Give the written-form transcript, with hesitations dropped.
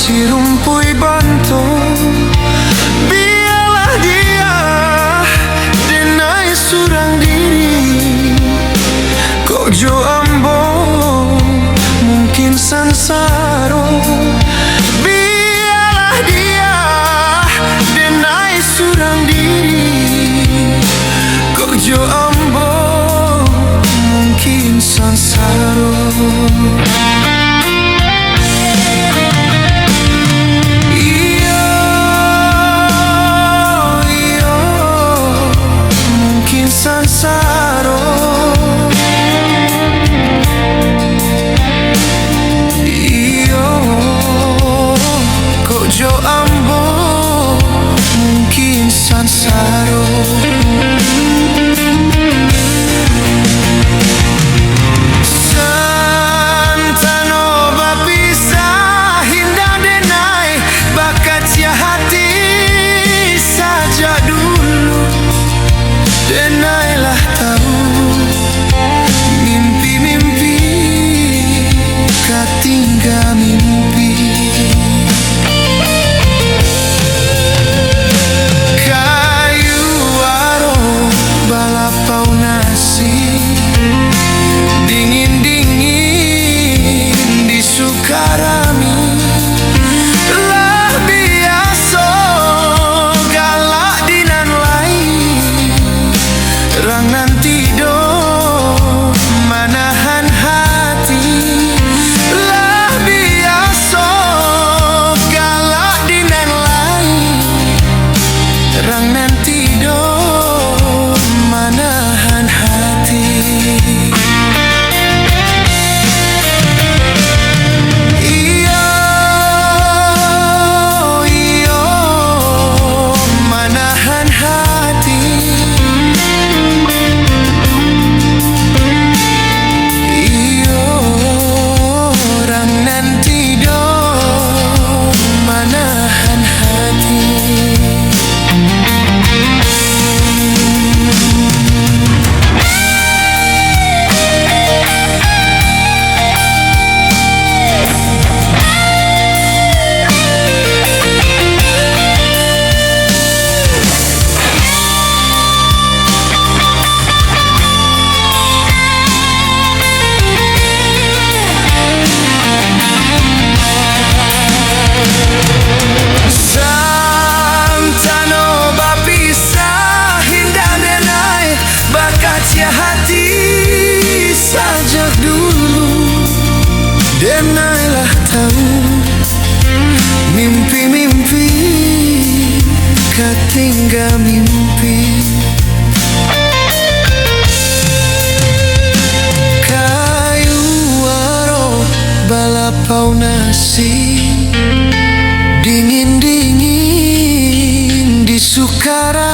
si rumpui bantu. Biarlah dia denai surang diri. Kojo ambo mungkin sansaro. Biarlah dia denai surang diri. Kojo ambo mungkin sansaro. Kojo ambo mungkin sansaro. Santano bapisah hindah denai bakat ya hati saja dulu. Denailah tahu mimpi-mimpi katinggal mimpi. Dingin-dingin di Sukarami. Lah biasa galak dinan lain. Rang nanti do manahan hati. Lah biasa galak dinan lain. Rang nanti do manahan hati. Denailah tahu mimpi-mimpi ketinggal mimpi. Kayu aro balapau nasi. Dingin-dingin di Sukara.